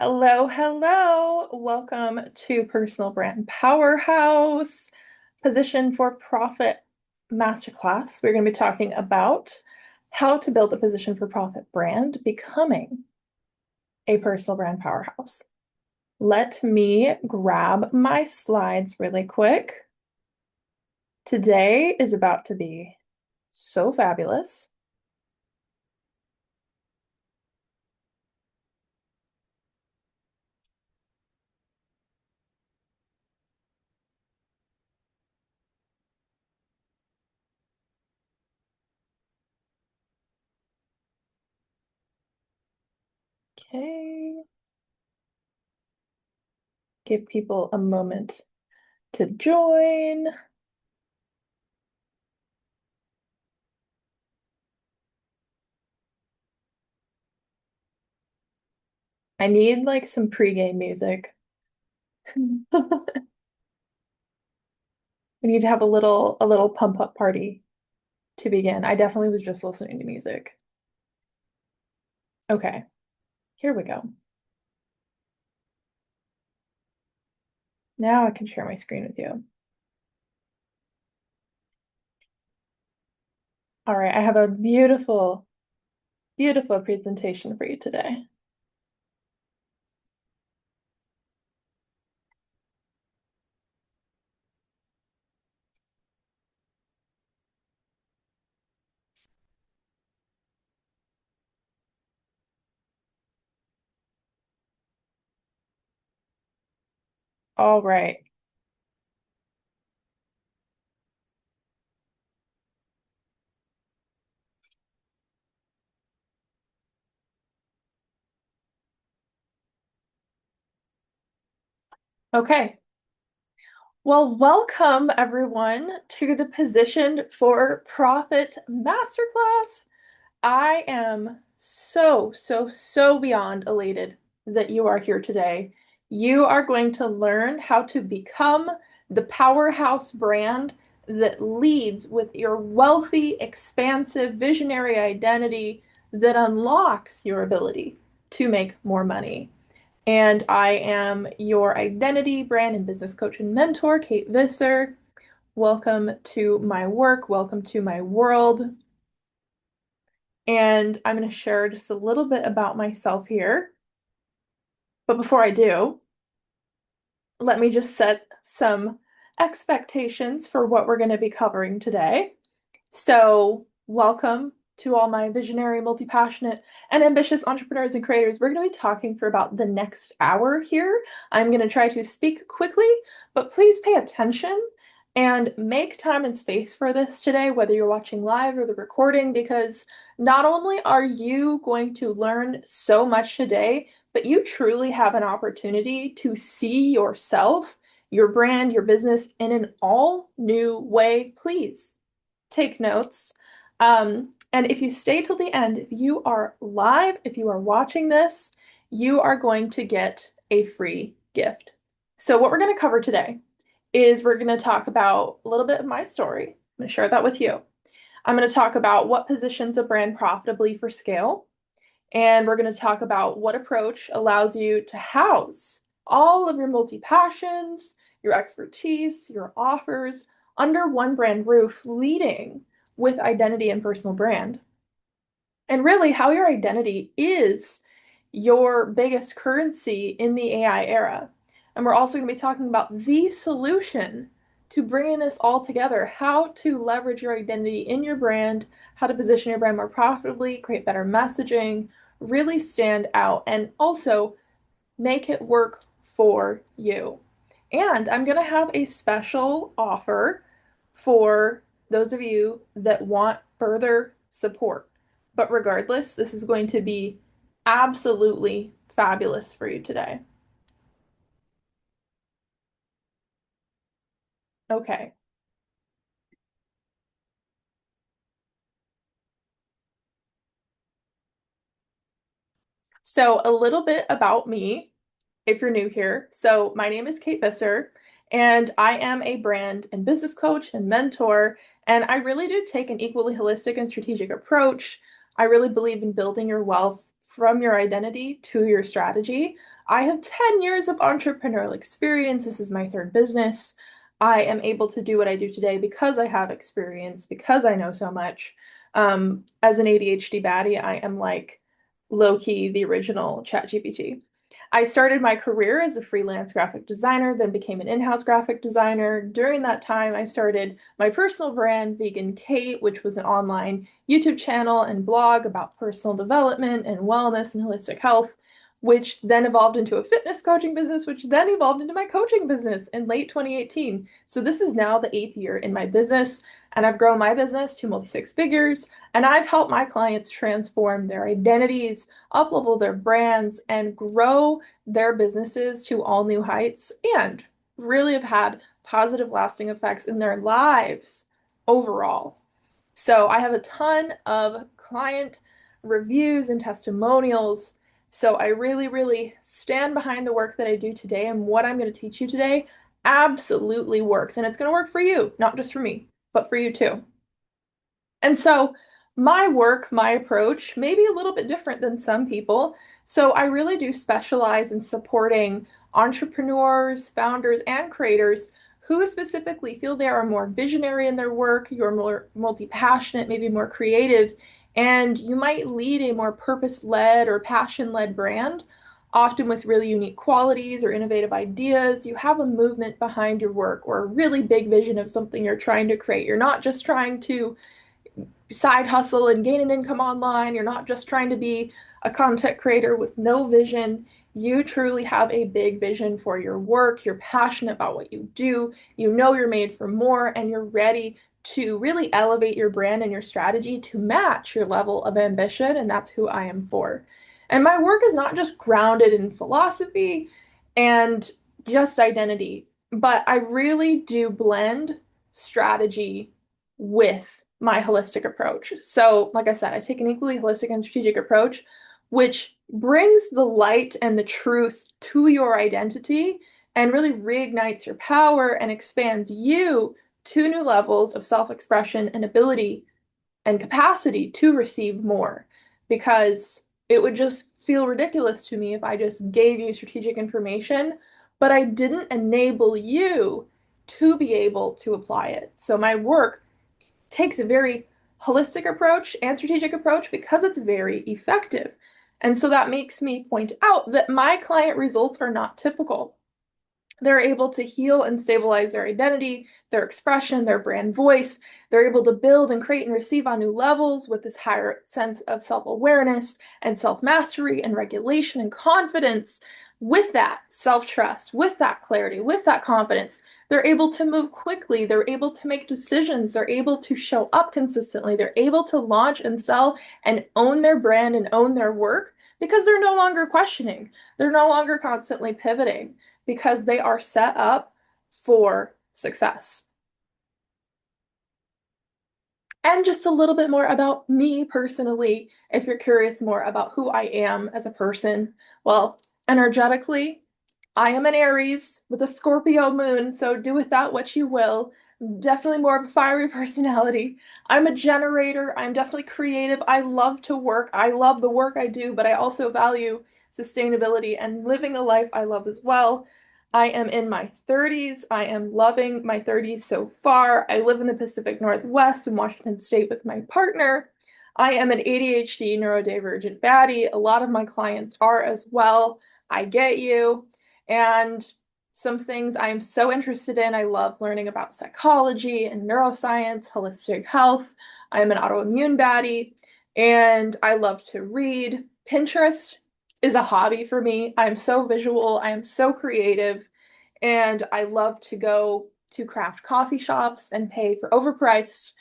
Hello, hello. Welcome to Personal Brand Powerhouse, Position for Profit Masterclass. We're going to be talking about how to build a position for profit brand, becoming a personal brand powerhouse. Let me grab my slides really quick. Today is about to be so fabulous. Okay. Give people a moment to join. I need like some pregame music. We need to have a little pump up party to begin. I definitely was just listening to music. Okay, here we go. Now I can share my screen with you. All right, I have a beautiful, beautiful presentation for you today. All right. Okay. Well, welcome everyone to the Position for Profit Masterclass. I am so beyond elated that you are here today. You are going to learn how to become the powerhouse brand that leads with your wealthy, expansive, visionary identity that unlocks your ability to make more money. And I am your identity, brand, and business coach and mentor, Kait Visser. Welcome to my work. Welcome to my world. And I'm going to share just a little bit about myself here. But before I do, let me just set some expectations for what we're going to be covering today. So, welcome to all my visionary, multi-passionate, and ambitious entrepreneurs and creators. We're going to be talking for about the next hour here. I'm going to try to speak quickly, but please pay attention and make time and space for this today, whether you're watching live or the recording, because not only are you going to learn so much today, but you truly have an opportunity to see yourself, your brand, your business in an all new way. Please take notes. And if you stay till the end, if you are live, if you are watching this, you are going to get a free gift. So what we're going to cover today is we're going to talk about a little bit of my story. I'm going to share that with you. I'm going to talk about what positions a brand profitably for scale. And we're going to talk about what approach allows you to house all of your multi-passions, your expertise, your offers under one brand roof, leading with identity and personal brand. And really, how your identity is your biggest currency in the AI era. And we're also going to be talking about the solution to bringing this all together, how to leverage your identity in your brand, how to position your brand more profitably, create better messaging, really stand out, and also make it work for you. And I'm going to have a special offer for those of you that want further support. But regardless, this is going to be absolutely fabulous for you today. Okay, so a little bit about me if you're new here. So, my name is Kait Visser, and I am a brand and business coach and mentor. And I really do take an equally holistic and strategic approach. I really believe in building your wealth from your identity to your strategy. I have 10 years of entrepreneurial experience. This is my third business. I am able to do what I do today because I have experience, because I know so much. As an ADHD baddie, I am like low-key the original ChatGPT. I started my career as a freelance graphic designer, then became an in-house graphic designer. During that time, I started my personal brand, Vegan Kait, which was an online YouTube channel and blog about personal development and wellness and holistic health, which then evolved into a fitness coaching business, which then evolved into my coaching business in late 2018. So this is now the 8th year in my business, and I've grown my business to multi-six figures, and I've helped my clients transform their identities, up-level their brands, and grow their businesses to all new heights, and really have had positive lasting effects in their lives overall. So I have a ton of client reviews and testimonials. So I really, really stand behind the work that I do today, and what I'm going to teach you today absolutely works. And it's going to work for you, not just for me, but for you too. And so my work, my approach may be a little bit different than some people. So I really do specialize in supporting entrepreneurs, founders, and creators who specifically feel they are more visionary in their work, you're more multi-passionate, maybe more creative, and you might lead a more purpose-led or passion-led brand, often with really unique qualities or innovative ideas. You have a movement behind your work or a really big vision of something you're trying to create. You're not just trying to side hustle and gain an income online. You're not just trying to be a content creator with no vision. You truly have a big vision for your work. You're passionate about what you do. You know you're made for more, and you're ready to really elevate your brand and your strategy to match your level of ambition. And that's who I am for. And my work is not just grounded in philosophy and just identity, but I really do blend strategy with my holistic approach. So, like I said, I take an equally holistic and strategic approach, which brings the light and the truth to your identity and really reignites your power and expands you to new levels of self-expression and ability and capacity to receive more. Because it would just feel ridiculous to me if I just gave you strategic information, but I didn't enable you to be able to apply it. So my work takes a very holistic approach and strategic approach because it's very effective. And so that makes me point out that my client results are not typical. They're able to heal and stabilize their identity, their expression, their brand voice. They're able to build and create and receive on new levels with this higher sense of self-awareness and self-mastery and regulation and confidence. With that self-trust, with that clarity, with that confidence, they're able to move quickly. They're able to make decisions. They're able to show up consistently. They're able to launch and sell and own their brand and own their work because they're no longer questioning. They're no longer constantly pivoting because they are set up for success. And just a little bit more about me personally, if you're curious more about who I am as a person. Well, energetically, I am an Aries with a Scorpio moon, so do with that what you will. Definitely more of a fiery personality. I'm a generator. I'm definitely creative. I love to work. I love the work I do, but I also value sustainability and living a life I love as well. I am in my 30s. I am loving my 30s so far. I live in the Pacific Northwest in Washington State with my partner. I am an ADHD neurodivergent baddie. A lot of my clients are as well. I get you. And some things I am so interested in. I love learning about psychology and neuroscience, holistic health. I'm an autoimmune baddie, and I love to read. Pinterest is a hobby for me. I'm so visual, I am so creative, and I love to go to craft coffee shops and pay for overpriced,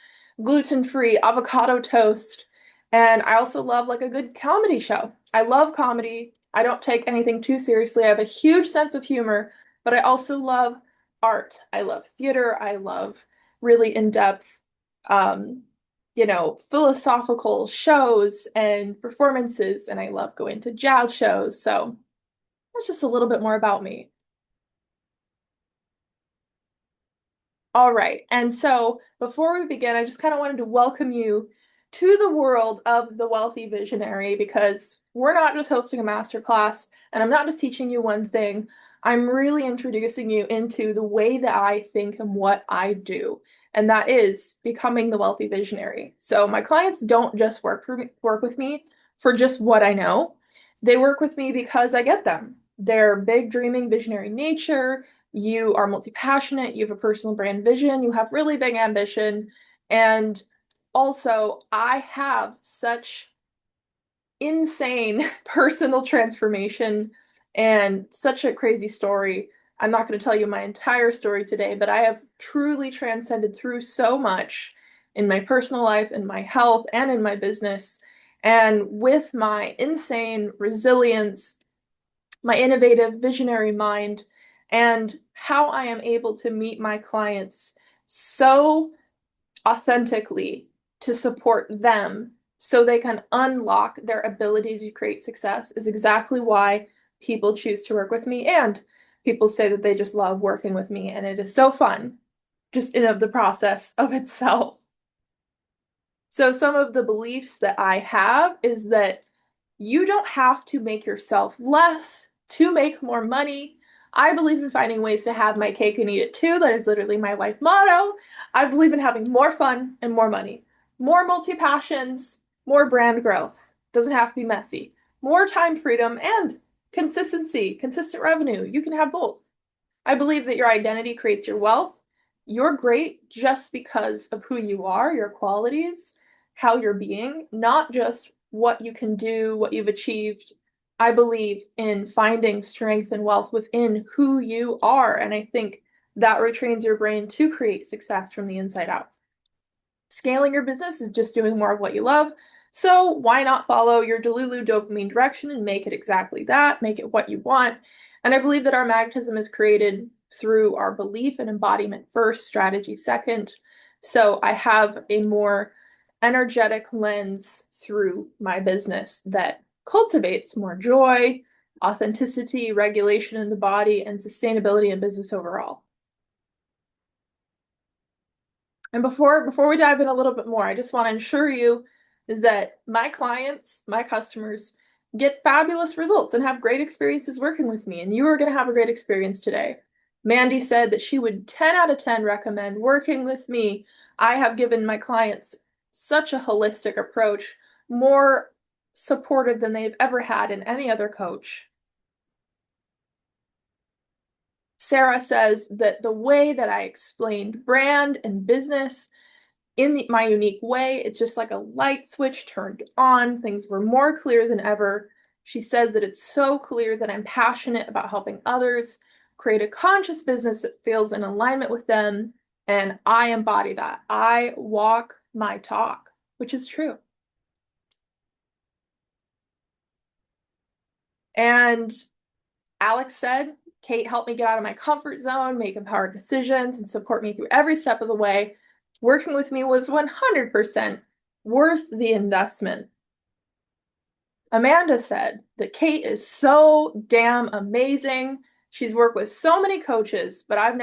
gluten-free avocado toast. And I also love like a good comedy show. I love comedy. I don't take anything too seriously. I have a huge sense of humor, but I also love art. I love theater. I love really in-depth, um, philosophical shows and performances, and I love going to jazz shows. So that's just a little bit more about me. All right. And so before we begin, I just kind of wanted to welcome you to the world of the wealthy visionary, because we're not just hosting a masterclass and I'm not just teaching you one thing. I'm really introducing you into the way that I think and what I do, and that is becoming the wealthy visionary. So my clients don't just work with me for just what I know. They work with me because I get them. They're big, dreaming, visionary nature. You are multi-passionate, you have a personal brand vision, you have really big ambition, and also, I have such insane personal transformation and such a crazy story. I'm not going to tell you my entire story today, but I have truly transcended through so much in my personal life, in my health, and in my business. And with my insane resilience, my innovative, visionary mind, and how I am able to meet my clients so authentically to support them so they can unlock their ability to create success is exactly why people choose to work with me. And people say that they just love working with me, and it is so fun just in of the process of itself. So some of the beliefs that I have is that you don't have to make yourself less to make more money. I believe in finding ways to have my cake and eat it too. That is literally my life motto. I believe in having more fun and more money, more multi-passions, more brand growth. Doesn't have to be messy. More time freedom and consistency, consistent revenue. You can have both. I believe that your identity creates your wealth. You're great just because of who you are, your qualities, how you're being, not just what you can do, what you've achieved. I believe in finding strength and wealth within who you are. And I think that retrains your brain to create success from the inside out. Scaling your business is just doing more of what you love. So why not follow your Delulu dopamine direction and make it exactly that, make it what you want. And I believe that our magnetism is created through our belief and embodiment first, strategy second. So I have a more energetic lens through my business that cultivates more joy, authenticity, regulation in the body, and sustainability in business overall. And before we dive in a little bit more, I just want to ensure you that my clients, my customers, get fabulous results and have great experiences working with me. And you are going to have a great experience today. Mandy said that she would 10 out of 10 recommend working with me. I have given my clients such a holistic approach, more supported than they've ever had in any other coach. Sarah says that the way that I explained brand and business in my unique way, it's just like a light switch turned on. Things were more clear than ever. She says that it's so clear that I'm passionate about helping others create a conscious business that feels in alignment with them. And I embody that. I walk my talk, which is true. And Alex said, Kait helped me get out of my comfort zone, make empowered decisions, and support me through every step of the way. Working with me was 100% worth the investment. Amanda said that Kait is so damn amazing. She's worked with so many coaches, but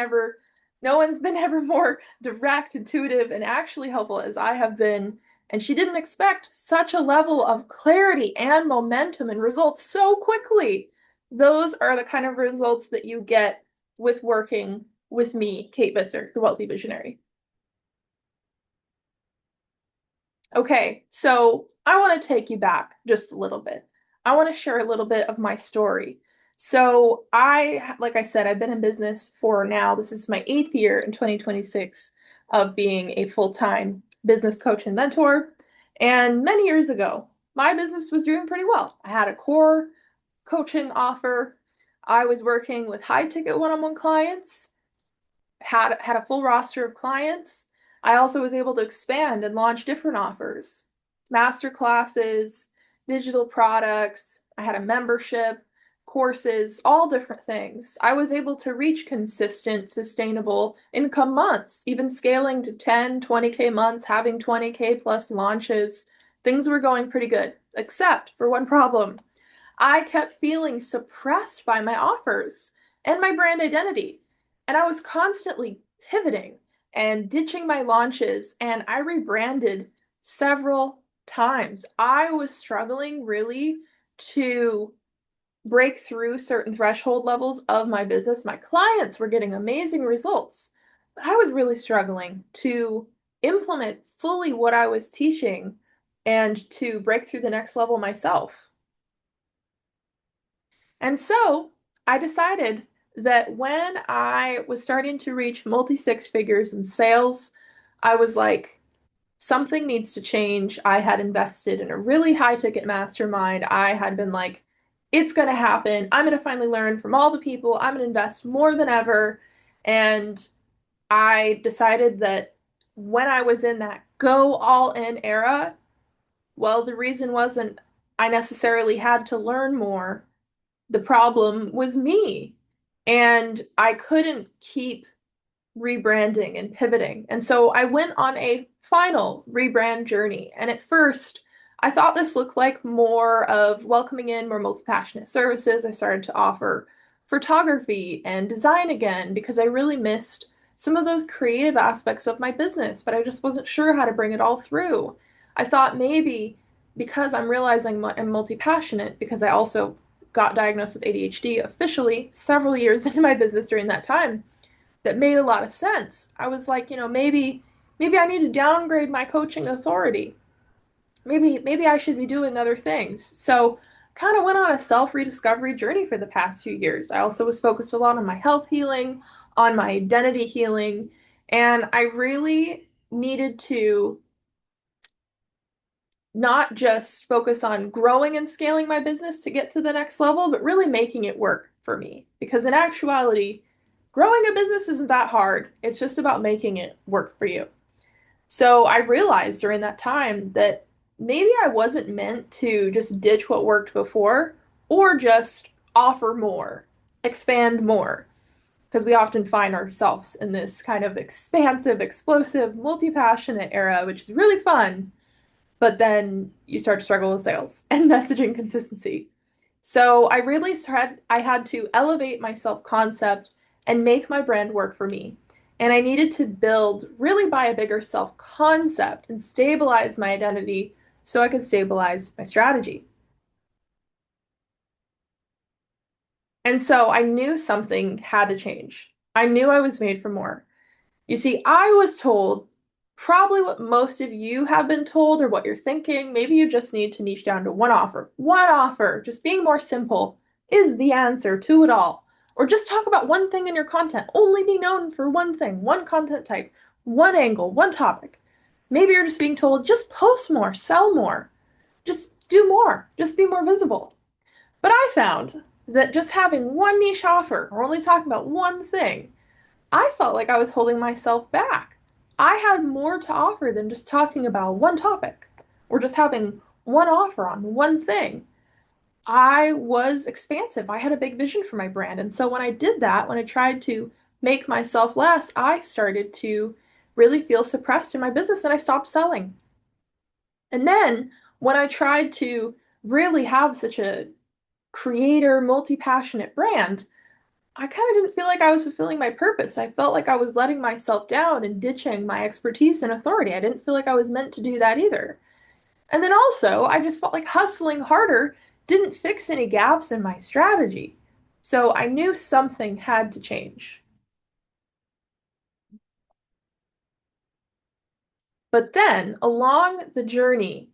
no one's been ever more direct, intuitive, and actually helpful as I have been. And she didn't expect such a level of clarity and momentum and results so quickly. Those are the kind of results that you get with working with me, Kait Visser, the Wealthy Visionary. Okay, so I want to take you back just a little bit. I want to share a little bit of my story. So like I said, I've been in business for now, this is my 8th year in 2026 of being a full-time business coach and mentor. And many years ago, my business was doing pretty well. I had a core coaching offer. I was working with high-ticket one-on-one clients, had a full roster of clients. I also was able to expand and launch different offers, master classes, digital products. I had a membership, courses, all different things. I was able to reach consistent, sustainable income months, even scaling to 10, 20K months, having 20K plus launches. Things were going pretty good, except for one problem. I kept feeling suppressed by my offers and my brand identity. And I was constantly pivoting and ditching my launches. And I rebranded several times. I was struggling really to break through certain threshold levels of my business. My clients were getting amazing results, but I was really struggling to implement fully what I was teaching and to break through the next level myself. And so I decided that when I was starting to reach multi six figures in sales, I was like, something needs to change. I had invested in a really high ticket mastermind. I had been like, it's going to happen. I'm going to finally learn from all the people. I'm going to invest more than ever. And I decided that when I was in that go all in era, well, the reason wasn't I necessarily had to learn more. The problem was me. And I couldn't keep rebranding and pivoting. And so I went on a final rebrand journey. And at first, I thought this looked like more of welcoming in more multi-passionate services. I started to offer photography and design again because I really missed some of those creative aspects of my business, but I just wasn't sure how to bring it all through. I thought maybe because I'm realizing I'm multi-passionate, because I also got diagnosed with ADHD officially several years into my business during that time, that made a lot of sense. I was like, maybe I need to downgrade my coaching authority. Maybe I should be doing other things. So kind of went on a self-rediscovery journey for the past few years. I also was focused a lot on my health healing, on my identity healing, and I really needed to not just focus on growing and scaling my business to get to the next level, but really making it work for me. Because in actuality, growing a business isn't that hard. It's just about making it work for you. So I realized during that time that maybe I wasn't meant to just ditch what worked before or just offer more, expand more. Because we often find ourselves in this kind of expansive, explosive, multi passionate era, which is really fun, but then you start to struggle with sales and messaging consistency. So I had to elevate my self-concept and make my brand work for me. And I needed to build really by a bigger self-concept and stabilize my identity so I could stabilize my strategy. And so I knew something had to change. I knew I was made for more. You see, I was told probably what most of you have been told or what you're thinking. Maybe you just need to niche down to one offer. One offer, just being more simple, is the answer to it all. Or just talk about one thing in your content. Only be known for one thing, one content type, one angle, one topic. Maybe you're just being told just post more, sell more, just do more, just be more visible. But I found that just having one niche offer or only talking about one thing, I felt like I was holding myself back. I had more to offer than just talking about one topic or just having one offer on one thing. I was expansive. I had a big vision for my brand. And so when I did that, when I tried to make myself less, I started to really feel suppressed in my business and I stopped selling. And then when I tried to really have such a creator, multi passionate brand, I kind of didn't feel like I was fulfilling my purpose. I felt like I was letting myself down and ditching my expertise and authority. I didn't feel like I was meant to do that either. And then also, I just felt like hustling harder didn't fix any gaps in my strategy. So I knew something had to change. But then along the journey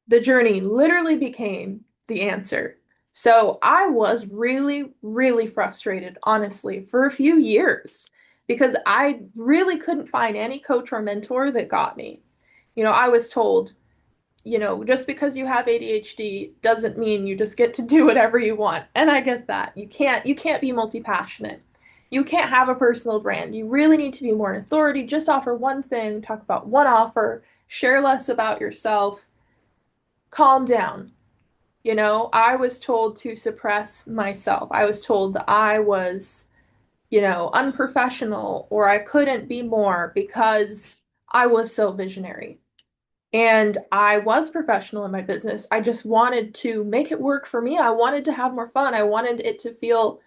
literally became the answer. So I was really, really frustrated, honestly, for a few years because I really couldn't find any coach or mentor that got me. I was told, just because you have ADHD doesn't mean you just get to do whatever you want. And I get that. You can't be multi-passionate. You can't have a personal brand. You really need to be more an authority. Just offer one thing, talk about one offer, share less about yourself, calm down. I was told to suppress myself. I was told that I was, unprofessional or I couldn't be more because I was so visionary. And I was professional in my business. I just wanted to make it work for me. I wanted to have more fun. I wanted it to feel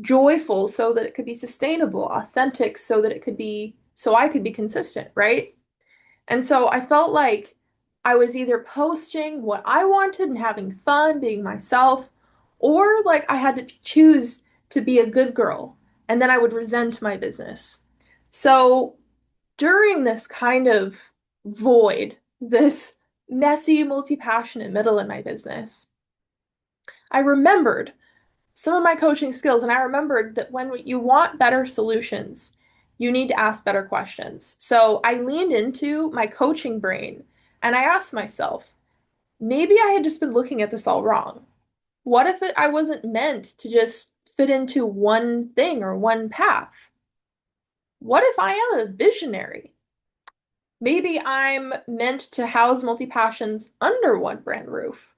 joyful so that it could be sustainable, authentic so that so I could be consistent, right? And so I felt like I was either posting what I wanted and having fun, being myself, or like I had to choose to be a good girl, and then I would resent my business. So during this kind of void, this messy, multi-passionate middle in my business, I remembered some of my coaching skills, and I remembered that when you want better solutions, you need to ask better questions. So I leaned into my coaching brain and I asked myself, maybe I had just been looking at this all wrong. What if I wasn't meant to just fit into one thing or one path? What if I am a visionary? Maybe I'm meant to house multi passions under one brand roof.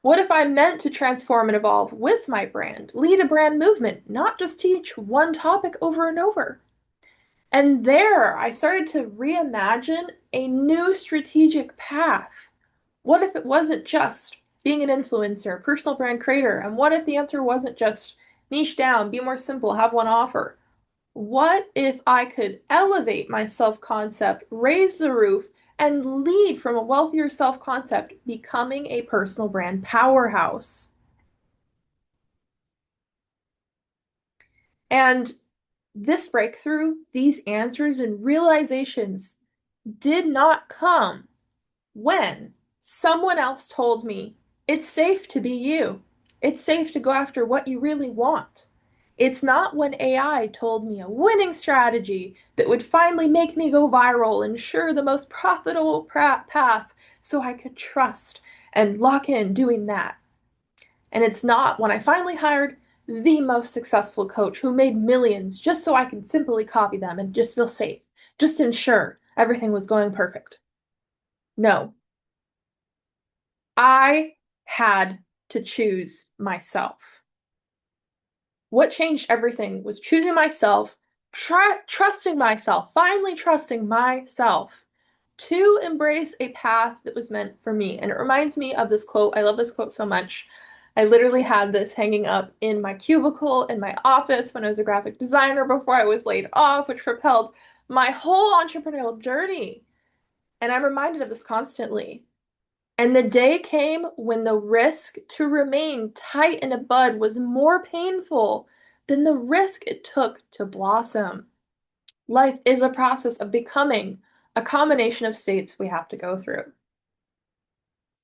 What if I'm meant to transform and evolve with my brand, lead a brand movement, not just teach one topic over and over? And there, I started to reimagine a new strategic path. What if it wasn't just being an influencer, personal brand creator? And what if the answer wasn't just niche down, be more simple, have one offer? What if I could elevate my self concept, raise the roof, and lead from a wealthier self concept, becoming a personal brand powerhouse? And this breakthrough, these answers and realizations did not come when someone else told me it's safe to be you. It's safe to go after what you really want. It's not when AI told me a winning strategy that would finally make me go viral, ensure the most profitable path so I could trust and lock in doing that. And it's not when I finally hired the most successful coach who made millions just so I could simply copy them and just feel safe, just to ensure everything was going perfect. No, I had to choose myself. What changed everything was choosing myself, trusting myself, finally trusting myself to embrace a path that was meant for me. And it reminds me of this quote. I love this quote so much. I literally had this hanging up in my cubicle in my office when I was a graphic designer before I was laid off, which propelled my whole entrepreneurial journey. And I'm reminded of this constantly. And the day came when the risk to remain tight in a bud was more painful than the risk it took to blossom. Life is a process of becoming a combination of states we have to go through.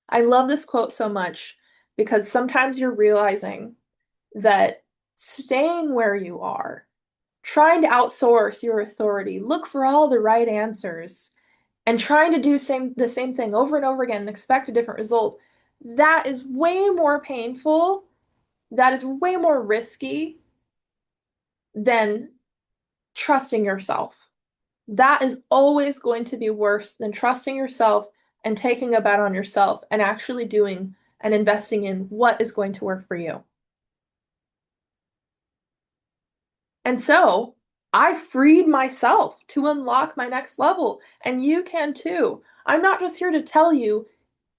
I love this quote so much because sometimes you're realizing that staying where you are, trying to outsource your authority, look for all the right answers, and trying to do the same thing over and over again and expect a different result, that is way more painful, that is way more risky than trusting yourself. That is always going to be worse than trusting yourself and taking a bet on yourself and actually doing and investing in what is going to work for you. And so I freed myself to unlock my next level, and you can too. I'm not just here to tell you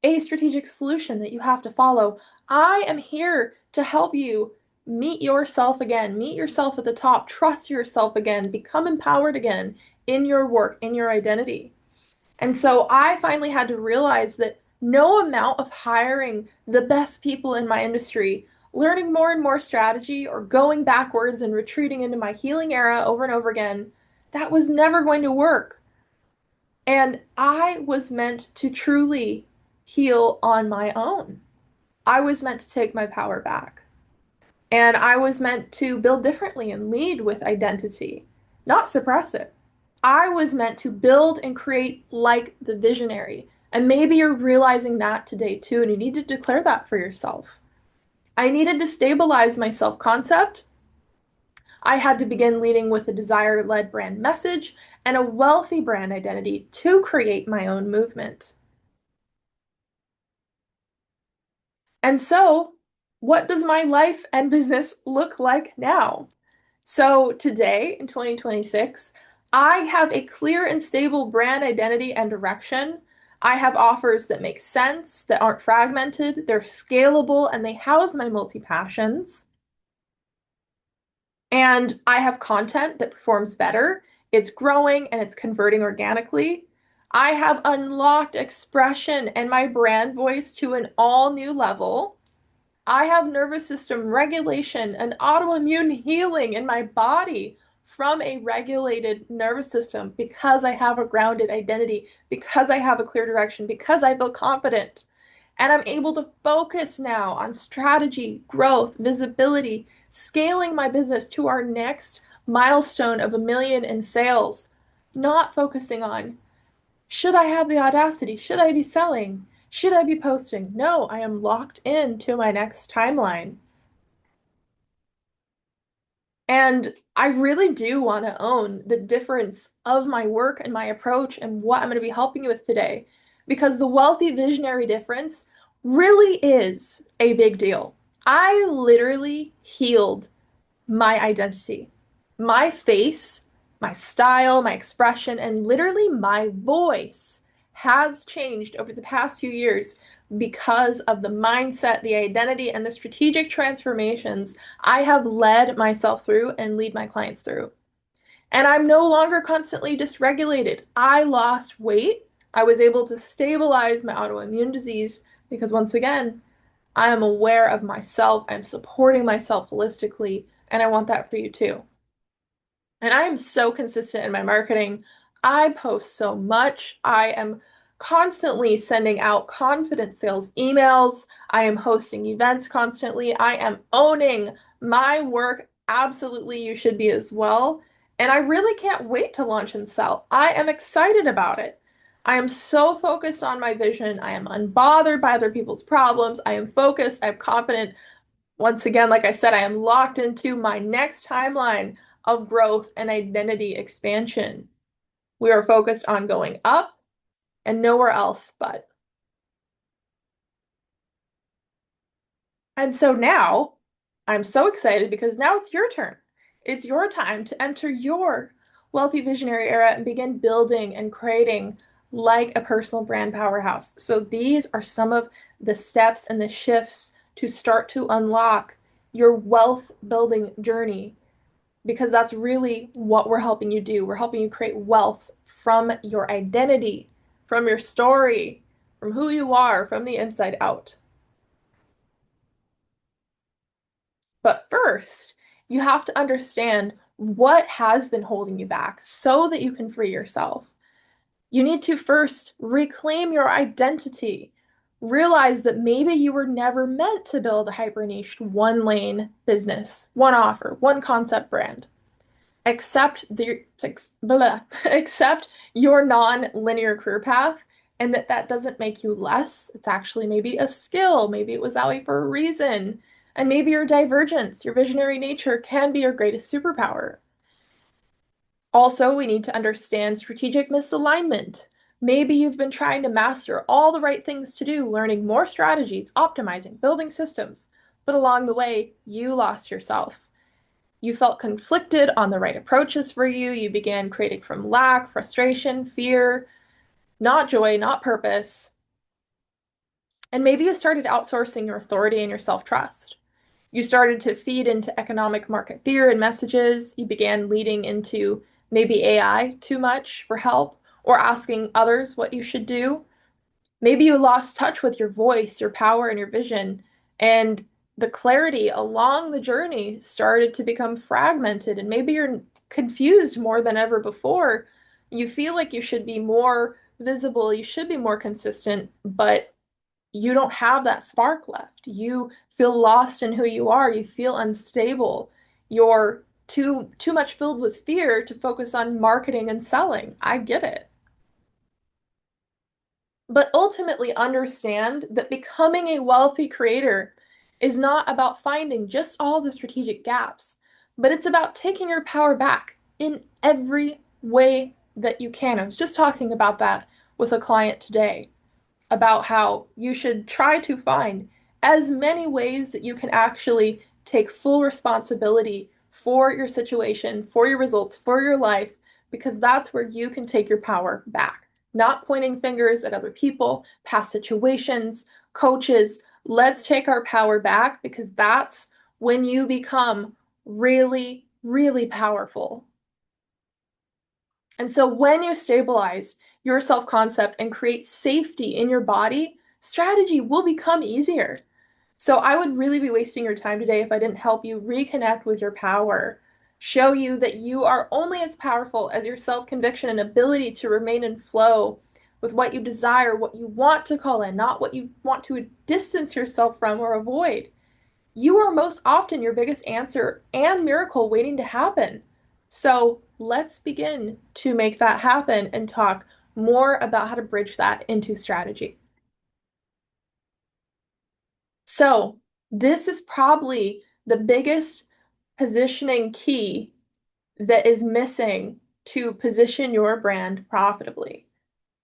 a strategic solution that you have to follow. I am here to help you meet yourself again, meet yourself at the top, trust yourself again, become empowered again in your work, in your identity. And so I finally had to realize that no amount of hiring the best people in my industry, learning more and more strategy, or going backwards and retreating into my healing era over and over again, that was never going to work. And I was meant to truly heal on my own. I was meant to take my power back. And I was meant to build differently and lead with identity, not suppress it. I was meant to build and create like the visionary. And maybe you're realizing that today too, and you need to declare that for yourself. I needed to stabilize my self concept. I had to begin leading with a desire led brand message and a wealthy brand identity to create my own movement. And so, what does my life and business look like now? So, today in 2026, I have a clear and stable brand identity and direction. I have offers that make sense, that aren't fragmented, they're scalable, and they house my multi passions. And I have content that performs better, it's growing, and it's converting organically. I have unlocked expression and my brand voice to an all new level. I have nervous system regulation and autoimmune healing in my body from a regulated nervous system because I have a grounded identity, because I have a clear direction, because I feel confident. And I'm able to focus now on strategy, growth, visibility, scaling my business to our next milestone of 1 million in sales, not focusing on should I have the audacity? Should I be selling? Should I be posting? No, I am locked into my next timeline. And I really do want to own the difference of my work and my approach and what I'm going to be helping you with today. Because the wealthy visionary difference really is a big deal. I literally healed my identity, my face, my style, my expression, and literally my voice has changed over the past few years because of the mindset, the identity, and the strategic transformations I have led myself through and lead my clients through. And I'm no longer constantly dysregulated. I lost weight. I was able to stabilize my autoimmune disease because, once again, I am aware of myself. I'm supporting myself holistically, and I want that for you too. And I am so consistent in my marketing. I post so much. I am constantly sending out confidence sales emails. I am hosting events constantly. I am owning my work. Absolutely, you should be as well. And I really can't wait to launch and sell. I am excited about it. I am so focused on my vision. I am unbothered by other people's problems. I am focused. I'm confident. Once again, like I said, I am locked into my next timeline of growth and identity expansion. We are focused on going up and nowhere else but. And so now I'm so excited because now it's your turn. It's your time to enter your wealthy visionary era and begin building and creating like a personal brand powerhouse. So these are some of the steps and the shifts to start to unlock your wealth building journey because that's really what we're helping you do. We're helping you create wealth from your identity, from your story, from who you are, from the inside out. But first, you have to understand what has been holding you back so that you can free yourself. You need to first reclaim your identity. Realize that maybe you were never meant to build a hyper niche, one lane business, one offer, one concept brand. Accept your non-linear career path and that doesn't make you less. It's actually maybe a skill. Maybe it was that way for a reason. And maybe your divergence, your visionary nature can be your greatest superpower. Also, we need to understand strategic misalignment. Maybe you've been trying to master all the right things to do, learning more strategies, optimizing, building systems, but along the way, you lost yourself. You felt conflicted on the right approaches for you. You began creating from lack, frustration, fear, not joy, not purpose. And maybe you started outsourcing your authority and your self-trust. You started to feed into economic market fear and messages. You began leading into maybe AI too much for help or asking others what you should do. Maybe you lost touch with your voice, your power, and your vision, and the clarity along the journey started to become fragmented, and maybe you're confused more than ever before. You feel like you should be more visible, you should be more consistent, but you don't have that spark left. You feel lost in who you are. You feel unstable. You're too much filled with fear to focus on marketing and selling. I get it. But ultimately understand that becoming a wealthy creator is not about finding just all the strategic gaps, but it's about taking your power back in every way that you can. I was just talking about that with a client today, about how you should try to find as many ways that you can actually take full responsibility for your situation, for your results, for your life, because that's where you can take your power back. Not pointing fingers at other people, past situations, coaches. Let's take our power back because that's when you become really, really powerful. And so when you stabilize your self-concept and create safety in your body, strategy will become easier. So I would really be wasting your time today if I didn't help you reconnect with your power, show you that you are only as powerful as your self-conviction and ability to remain in flow with what you desire, what you want to call in, not what you want to distance yourself from or avoid. You are most often your biggest answer and miracle waiting to happen. So let's begin to make that happen and talk more about how to bridge that into strategy. So this is probably the biggest positioning key that is missing to position your brand profitably.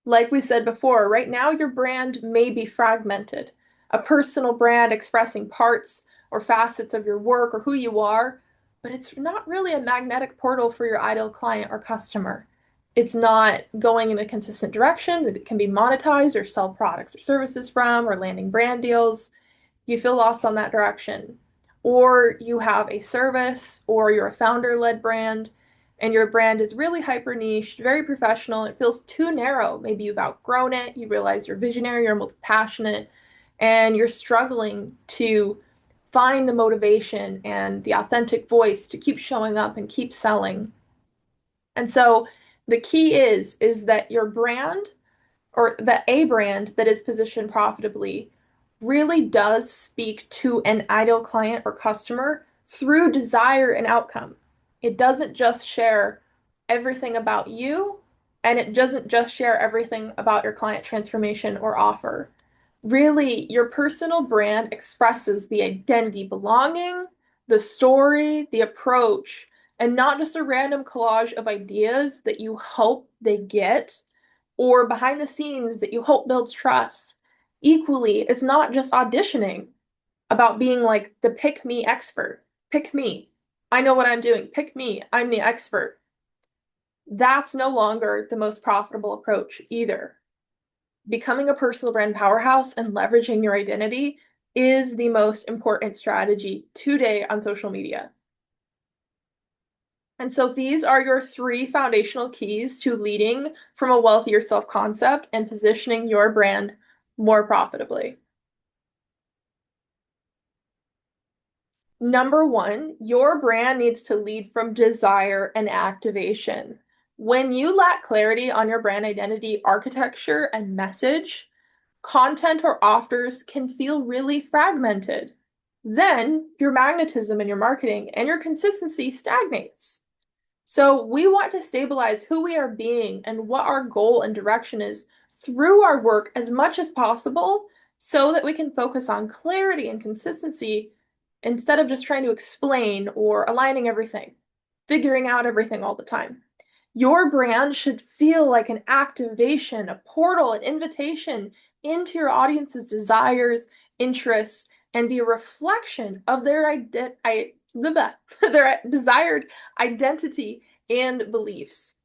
Like we said before, right now your brand may be fragmented. A personal brand expressing parts or facets of your work or who you are, but it's not really a magnetic portal for your ideal client or customer. It's not going in a consistent direction that it can be monetized or sell products or services from or landing brand deals. You feel lost on that direction. Or you have a service or you're a founder-led brand and your brand is really hyper niched, very professional. It feels too narrow. Maybe you've outgrown it. You realize you're visionary, you're multi-passionate, and you're struggling to find the motivation and the authentic voice to keep showing up and keep selling. And so the key is that your brand or that a brand that is positioned profitably really does speak to an ideal client or customer through desire and outcome. It doesn't just share everything about you, and it doesn't just share everything about your client transformation or offer. Really, your personal brand expresses the identity, belonging, the story, the approach, and not just a random collage of ideas that you hope they get or behind the scenes that you hope builds trust. Equally, it's not just auditioning about being like the pick me expert. Pick me. I know what I'm doing. Pick me. I'm the expert. That's no longer the most profitable approach either. Becoming a personal brand powerhouse and leveraging your identity is the most important strategy today on social media. And so these are your three foundational keys to leading from a wealthier self-concept and positioning your brand more profitably. Number one, your brand needs to lead from desire and activation. When you lack clarity on your brand identity, architecture, and message, content or offers can feel really fragmented. Then your magnetism in your marketing and your consistency stagnates. So we want to stabilize who we are being and what our goal and direction is through our work as much as possible so that we can focus on clarity and consistency instead of just trying to explain or aligning everything, figuring out everything all the time. Your brand should feel like an activation, a portal, an invitation into your audience's desires, interests, and be a reflection of their their desired identity and beliefs.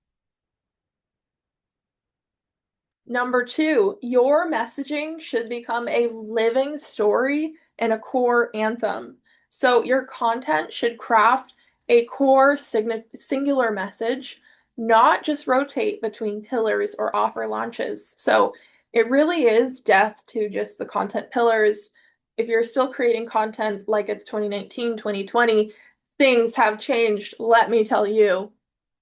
Number two, your messaging should become a living story and a core anthem. So your content should craft a core singular message, not just rotate between pillars or offer launches. So it really is death to just the content pillars. If you're still creating content like it's 2019, 2020, things have changed, let me tell you.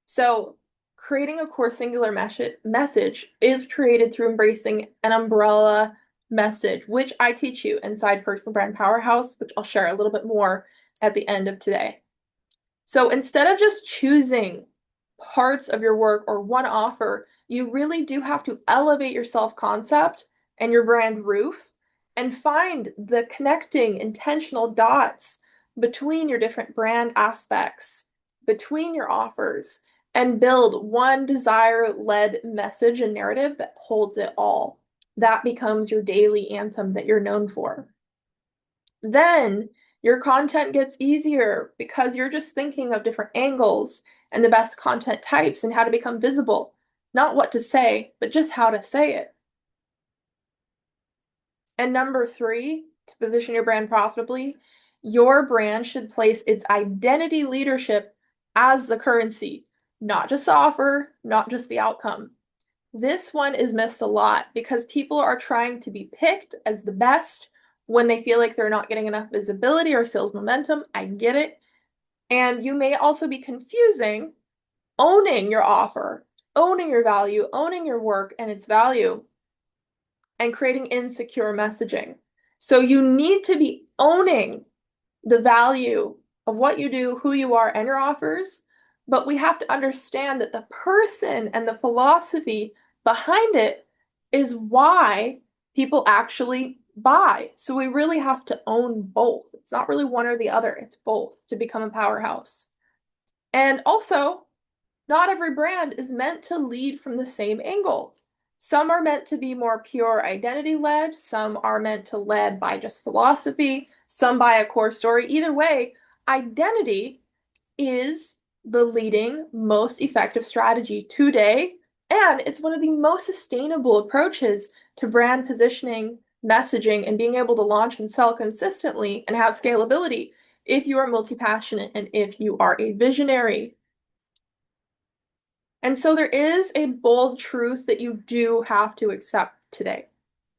So creating a core singular message is created through embracing an umbrella message, which I teach you inside Personal Brand Powerhouse, which I'll share a little bit more at the end of today. So instead of just choosing parts of your work or one offer, you really do have to elevate your self-concept and your brand roof and find the connecting intentional dots between your different brand aspects, between your offers, and build one desire-led message and narrative that holds it all. That becomes your daily anthem that you're known for. Then your content gets easier because you're just thinking of different angles and the best content types and how to become visible. Not what to say, but just how to say it. And number three, to position your brand profitably, your brand should place its identity leadership as the currency. not just the offer, not just the outcome. This one is missed a lot because people are trying to be picked as the best when they feel like they're not getting enough visibility or sales momentum. I get it. And you may also be confusing owning your offer, owning your value, owning your work and its value, and creating insecure messaging. So you need to be owning the value of what you do, who you are, and your offers. But we have to understand that the person and the philosophy behind it is why people actually buy. So we really have to own both. It's not really one or the other, it's both to become a powerhouse. And also, not every brand is meant to lead from the same angle. Some are meant to be more pure identity led, some are meant to lead by just philosophy, some by a core story. Either way, identity is the leading, most effective strategy today, and it's one of the most sustainable approaches to brand positioning, messaging, and being able to launch and sell consistently and have scalability if you are multi-passionate and if you are a visionary. And so there is a bold truth that you do have to accept today.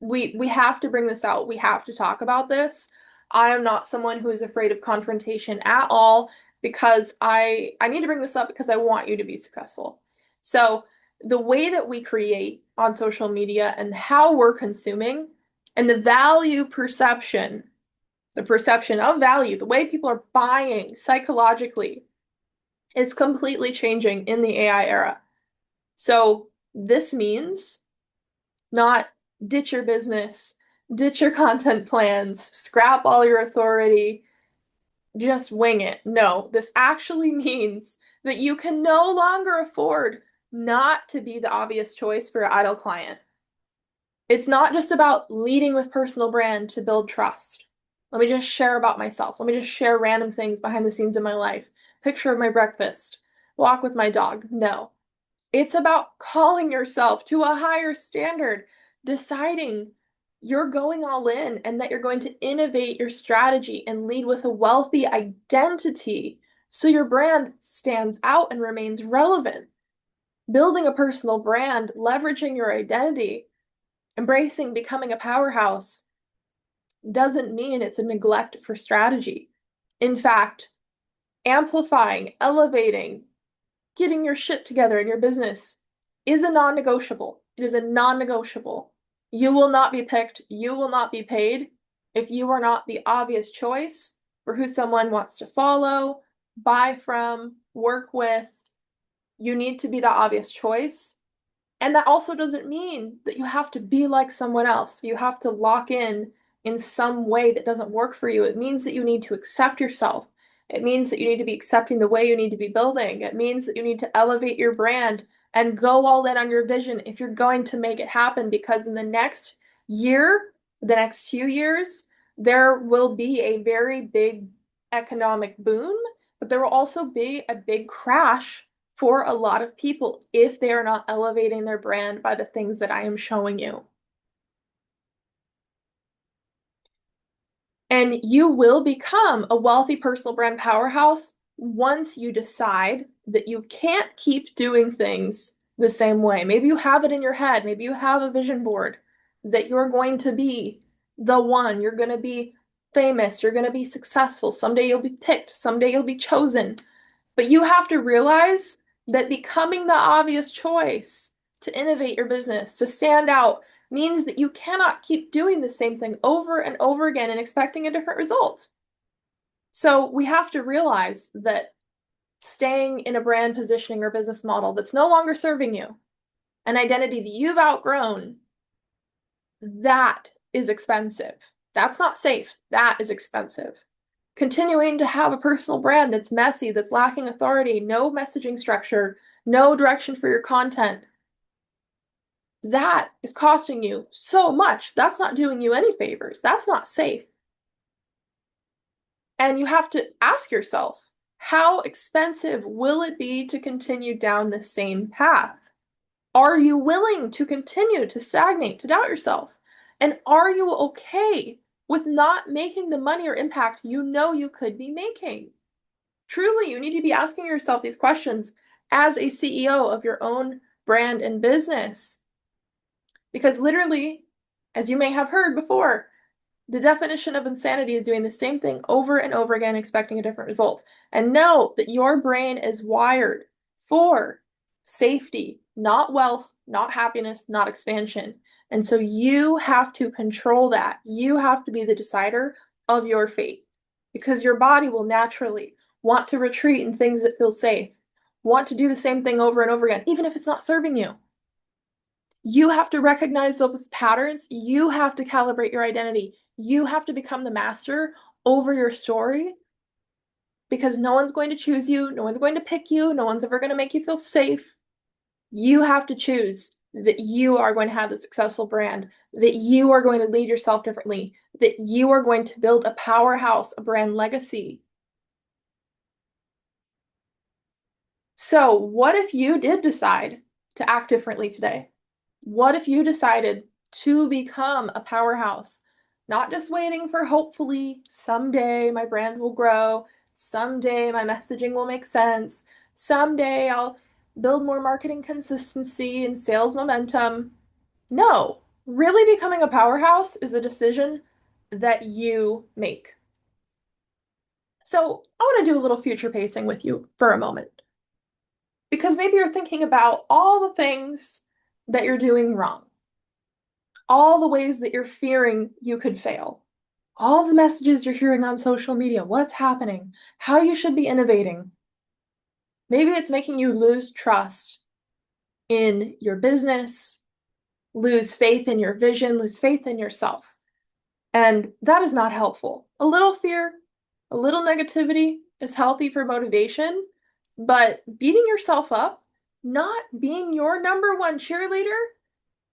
We have to bring this out. We have to talk about this. I am not someone who is afraid of confrontation at all because I need to bring this up because I want you to be successful. So the way that we create on social media and how we're consuming and the value perception, the perception of value, the way people are buying psychologically is completely changing in the AI era. So this means not ditch your business, ditch your content plans, scrap all your authority, just wing it. No, this actually means that you can no longer afford not to be the obvious choice for your ideal client. It's not just about leading with personal brand to build trust. Let me just share about myself. Let me just share random things behind the scenes in my life. Picture of my breakfast, walk with my dog. No. It's about calling yourself to a higher standard, deciding you're going all in and that you're going to innovate your strategy and lead with a wealthy identity so your brand stands out and remains relevant. Building a personal brand, leveraging your identity, embracing becoming a powerhouse doesn't mean it's a neglect for strategy. In fact, amplifying, elevating, getting your shit together in your business is a non-negotiable. It is a non-negotiable. You will not be picked, you will not be paid if you are not the obvious choice for who someone wants to follow, buy from, work with. You need to be the obvious choice. And that also doesn't mean that you have to be like someone else. You have to lock in some way that doesn't work for you. It means that you need to accept yourself. It means that you need to be accepting the way you need to be building. It means that you need to elevate your brand and go all in on your vision if you're going to make it happen. Because in the next year, the next few years, there will be a very big economic boom, but there will also be a big crash for a lot of people if they are not elevating their brand by the things that I am showing you. And you will become a wealthy personal brand powerhouse once you decide that you can't keep doing things the same way. Maybe you have it in your head, maybe you have a vision board that you're going to be the one, you're going to be famous, you're going to be successful. Someday you'll be picked, someday you'll be chosen. But you have to realize that becoming the obvious choice to innovate your business, to stand out, means that you cannot keep doing the same thing over and over again and expecting a different result. So we have to realize that staying in a brand positioning or business model that's no longer serving you, an identity that you've outgrown, that is expensive. That's not safe. That is expensive. Continuing to have a personal brand that's messy, that's lacking authority, no messaging structure, no direction for your content, that is costing you so much. That's not doing you any favors. That's not safe. And you have to ask yourself, how expensive will it be to continue down the same path? Are you willing to continue to stagnate, to doubt yourself? And are you okay with not making the money or impact you know you could be making? Truly, you need to be asking yourself these questions as a CEO of your own brand and business. Because literally, as you may have heard before, the definition of insanity is doing the same thing over and over again, expecting a different result. And know that your brain is wired for safety, not wealth, not happiness, not expansion. And so you have to control that. You have to be the decider of your fate because your body will naturally want to retreat in things that feel safe, want to do the same thing over and over again, even if it's not serving you. You have to recognize those patterns. You have to calibrate your identity. You have to become the master over your story because no one's going to choose you. No one's going to pick you. No one's ever going to make you feel safe. You have to choose that you are going to have a successful brand, that you are going to lead yourself differently, that you are going to build a powerhouse, a brand legacy. So, what if you did decide to act differently today? What if you decided to become a powerhouse? Not just waiting for hopefully someday my brand will grow, someday my messaging will make sense, someday I'll build more marketing consistency and sales momentum. No, really becoming a powerhouse is a decision that you make. So I want to do a little future pacing with you for a moment. Because maybe you're thinking about all the things that you're doing wrong, all the ways that you're fearing you could fail, all the messages you're hearing on social media, what's happening, how you should be innovating. Maybe it's making you lose trust in your business, lose faith in your vision, lose faith in yourself. And that is not helpful. A little fear, a little negativity is healthy for motivation, but beating yourself up, not being your number one cheerleader,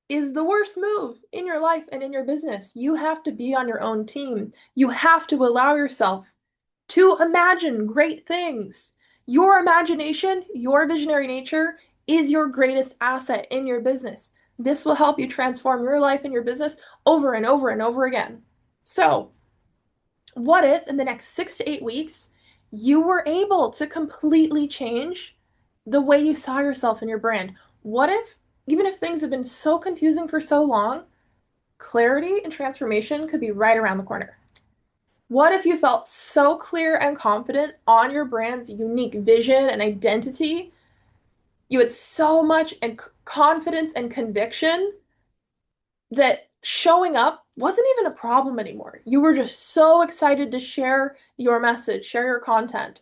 is the worst move in your life and in your business. You have to be on your own team. You have to allow yourself to imagine great things. Your imagination, your visionary nature is your greatest asset in your business. This will help you transform your life and your business over and over and over again. So, what if in the next 6 to 8 weeks, you were able to completely change the way you saw yourself in your brand? What if, even if things have been so confusing for so long, clarity and transformation could be right around the corner? What if you felt so clear and confident on your brand's unique vision and identity? You had so much confidence and conviction that showing up wasn't even a problem anymore. You were just so excited to share your message, share your content.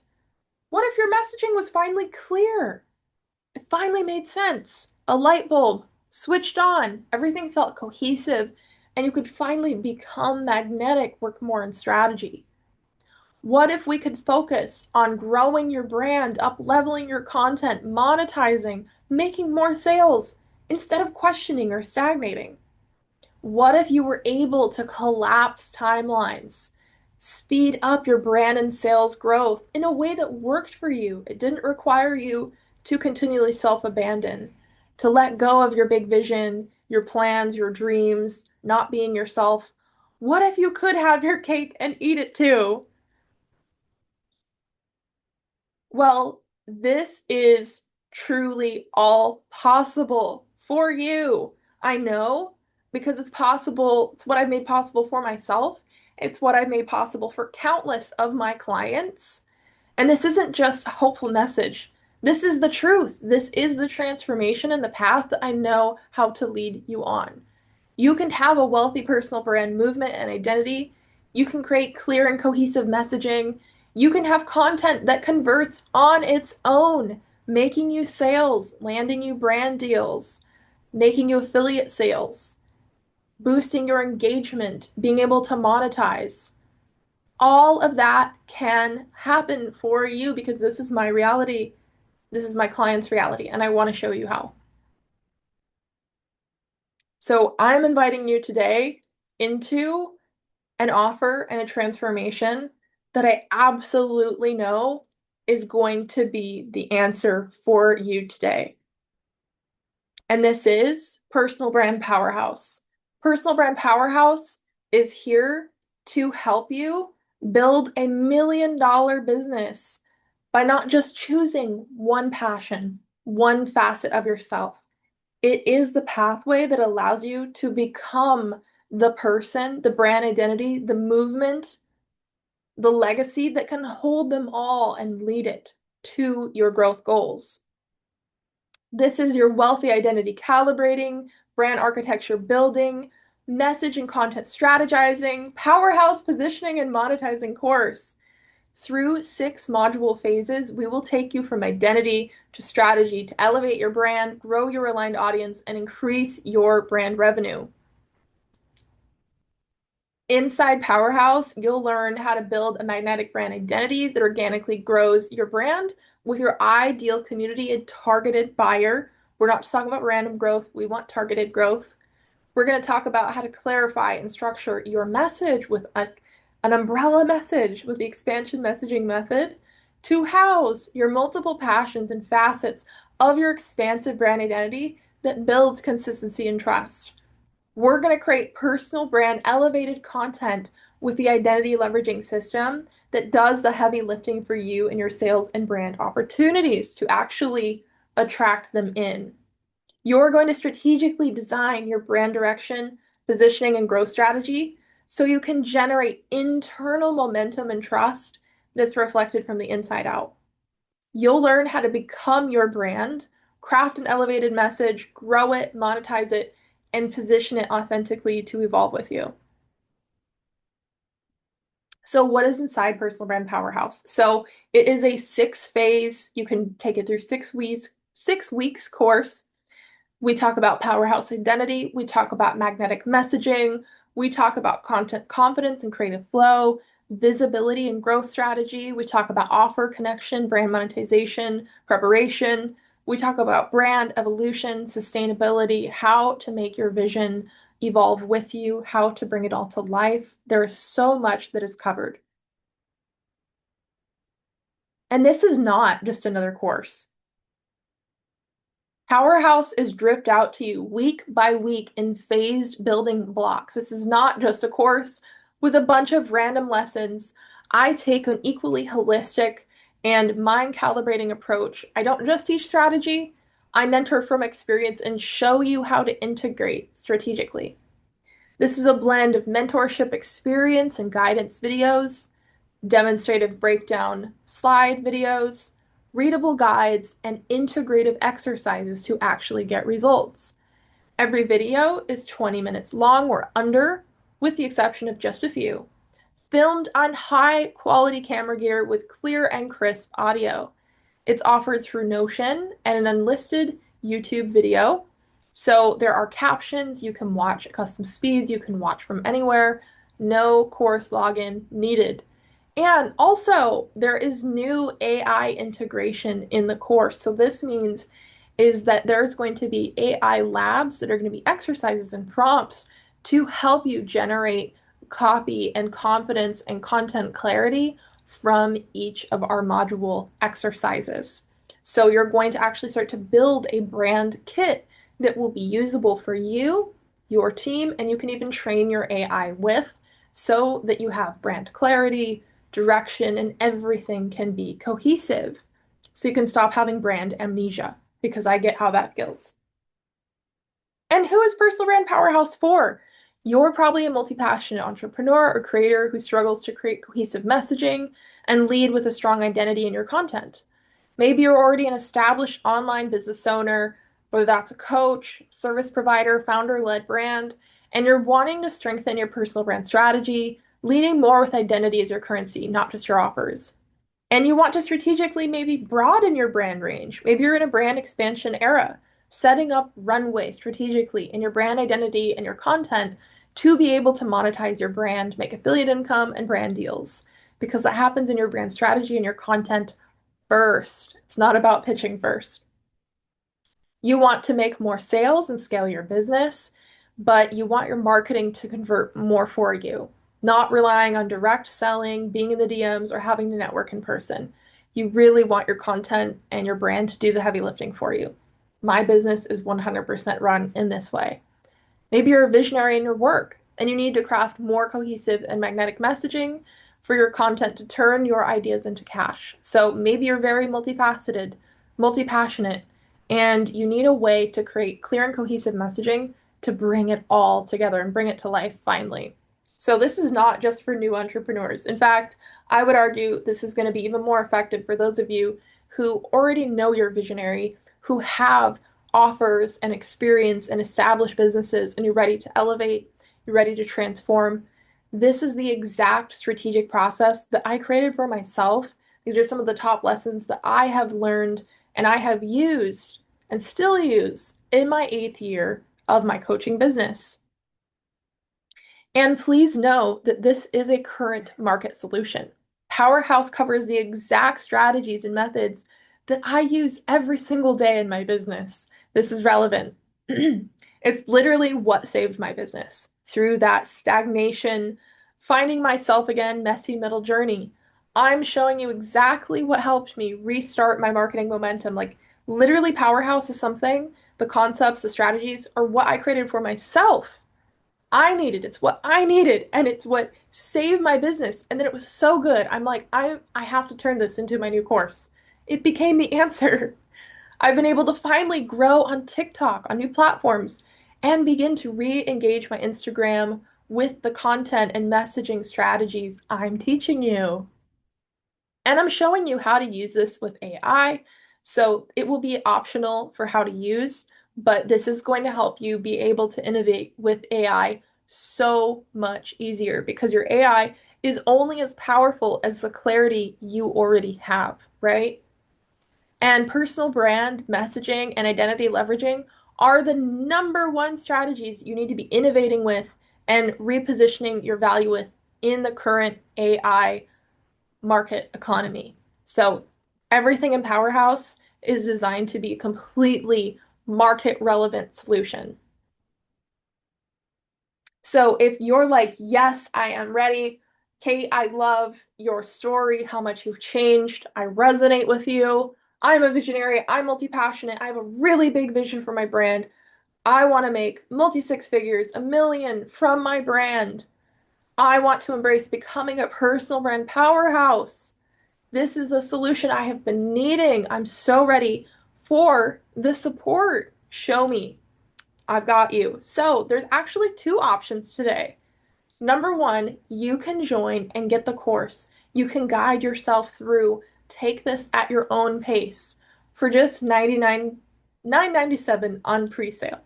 What if your messaging was finally clear? It finally made sense. A light bulb switched on. Everything felt cohesive, and you could finally become magnetic, work more in strategy. What if we could focus on growing your brand, up leveling your content, monetizing, making more sales instead of questioning or stagnating? What if you were able to collapse timelines, speed up your brand and sales growth in a way that worked for you? It didn't require you to continually self-abandon, to let go of your big vision, your plans, your dreams, not being yourself. What if you could have your cake and eat it too? Well, this is truly all possible for you. I know because it's possible. It's what I've made possible for myself. It's what I've made possible for countless of my clients. And this isn't just a hopeful message. This is the truth. This is the transformation and the path that I know how to lead you on. You can have a wealthy personal brand movement and identity. You can create clear and cohesive messaging. You can have content that converts on its own, making you sales, landing you brand deals, making you affiliate sales, boosting your engagement, being able to monetize. All of that can happen for you because this is my reality. This is my client's reality, and I want to show you how. So I'm inviting you today into an offer and a transformation that I absolutely know is going to be the answer for you today. And this is Personal Brand Powerhouse. Personal Brand Powerhouse is here to help you build $1 million business by not just choosing one passion, one facet of yourself. It is the pathway that allows you to become the person, the brand identity, the movement, the legacy that can hold them all and lead it to your growth goals. This is your wealthy identity calibrating, brand architecture building, message and content strategizing, powerhouse positioning and monetizing course. Through 6 module phases, we will take you from identity to strategy to elevate your brand, grow your aligned audience, and increase your brand revenue. Inside Powerhouse, you'll learn how to build a magnetic brand identity that organically grows your brand with your ideal community and targeted buyer. We're not just talking about random growth, we want targeted growth. We're going to talk about how to clarify and structure your message with an umbrella message with the expansion messaging method to house your multiple passions and facets of your expansive brand identity that builds consistency and trust. We're going to create personal brand elevated content with the identity leveraging system that does the heavy lifting for you and your sales and brand opportunities to actually attract them in. You're going to strategically design your brand direction, positioning, and growth strategy so you can generate internal momentum and trust that's reflected from the inside out. You'll learn how to become your brand, craft an elevated message, grow it, monetize it, and position it authentically to evolve with you. So what is inside Personal Brand Powerhouse? So it is a 6 phase. You can take it through 6 weeks course. We talk about powerhouse identity. We talk about magnetic messaging. We talk about content confidence and creative flow, visibility and growth strategy. We talk about offer connection, brand monetization, preparation. We talk about brand evolution, sustainability, how to make your vision evolve with you, how to bring it all to life. There is so much that is covered. And this is not just another course. Powerhouse is dripped out to you week by week in phased building blocks. This is not just a course with a bunch of random lessons. I take an equally holistic and mind calibrating approach. I don't just teach strategy, I mentor from experience and show you how to integrate strategically. This is a blend of mentorship experience and guidance videos, demonstrative breakdown slide videos, readable guides, and integrative exercises to actually get results. Every video is 20 minutes long or under, with the exception of just a few, filmed on high quality camera gear with clear and crisp audio. It's offered through Notion and an unlisted YouTube video. So there are captions, you can watch at custom speeds, you can watch from anywhere, no course login needed. And also, there is new AI integration in the course. So this means is that there's going to be AI labs that are going to be exercises and prompts to help you generate copy and confidence and content clarity from each of our module exercises. So you're going to actually start to build a brand kit that will be usable for you, your team, and you can even train your AI with so that you have brand clarity, direction, and everything can be cohesive. So you can stop having brand amnesia because I get how that feels. And who is Personal Brand Powerhouse for? You're probably a multi-passionate entrepreneur or creator who struggles to create cohesive messaging and lead with a strong identity in your content. Maybe you're already an established online business owner, whether that's a coach, service provider, founder-led brand, and you're wanting to strengthen your personal brand strategy, leading more with identity as your currency, not just your offers. And you want to strategically maybe broaden your brand range. Maybe you're in a brand expansion era, setting up runway strategically in your brand identity and your content to be able to monetize your brand, make affiliate income and brand deals, because that happens in your brand strategy and your content first. It's not about pitching first. You want to make more sales and scale your business, but you want your marketing to convert more for you, not relying on direct selling, being in the DMs, or having to network in person. You really want your content and your brand to do the heavy lifting for you. My business is 100% run in this way. Maybe you're a visionary in your work and you need to craft more cohesive and magnetic messaging for your content to turn your ideas into cash. So maybe you're very multifaceted, multi-passionate, and you need a way to create clear and cohesive messaging to bring it all together and bring it to life finally. So this is not just for new entrepreneurs. In fact, I would argue this is going to be even more effective for those of you who already know you're visionary, who have offers and experience and established businesses, and you're ready to elevate, you're ready to transform. This is the exact strategic process that I created for myself. These are some of the top lessons that I have learned and I have used and still use in my 8th year of my coaching business. And please know that this is a current market solution. Powerhouse covers the exact strategies and methods that I use every single day in my business. This is relevant. It's literally what saved my business through that stagnation, finding myself again, messy middle journey. I'm showing you exactly what helped me restart my marketing momentum. Like, literally, Powerhouse is something, the concepts, the strategies are what I created for myself. I needed. It's what I needed, and it's what saved my business. And then it was so good. I'm like, I have to turn this into my new course. It became the answer. I've been able to finally grow on TikTok, on new platforms, and begin to re-engage my Instagram with the content and messaging strategies I'm teaching you. And I'm showing you how to use this with AI. So it will be optional for how to use, but this is going to help you be able to innovate with AI so much easier because your AI is only as powerful as the clarity you already have, right? And personal brand messaging and identity leveraging are the number one strategies you need to be innovating with and repositioning your value with in the current AI market economy. So everything in Powerhouse is designed to be a completely market relevant solution. So if you're like, yes, I am ready, Kait, I love your story, how much you've changed. I resonate with you. I'm a visionary. I'm multi-passionate. I have a really big vision for my brand. I want to make multi-six figures, 1 million from my brand. I want to embrace becoming a personal brand powerhouse. This is the solution I have been needing. I'm so ready for the support. Show me. I've got you. So there's actually 2 options today. Number one, you can join and get the course. You can guide yourself through. Take this at your own pace for just $9.97 on pre-sale.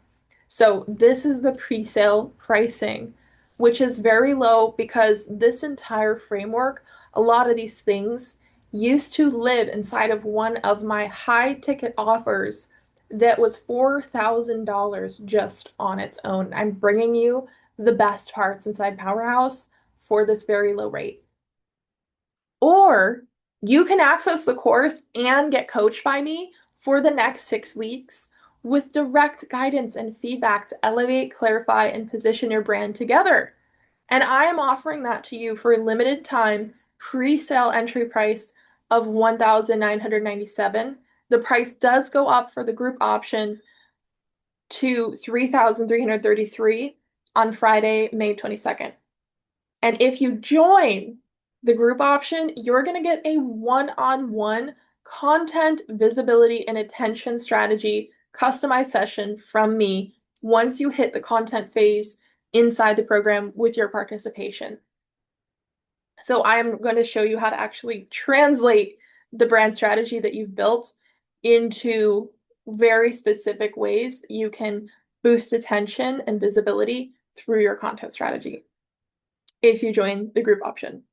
So this is the pre-sale pricing, which is very low because this entire framework, a lot of these things used to live inside of one of my high ticket offers that was $4,000 just on its own. I'm bringing you the best parts inside Powerhouse for this very low rate. Or you can access the course and get coached by me for the next 6 weeks with direct guidance and feedback to elevate, clarify, and position your brand together. And I am offering that to you for a limited time pre-sale entry price of $1,997. The price does go up for the group option to $3,333 on Friday, May 22nd. And if you join the group option, you're going to get a one-on-one content visibility and attention strategy customized session from me once you hit the content phase inside the program with your participation. So I'm going to show you how to actually translate the brand strategy that you've built into very specific ways you can boost attention and visibility through your content strategy if you join the group option.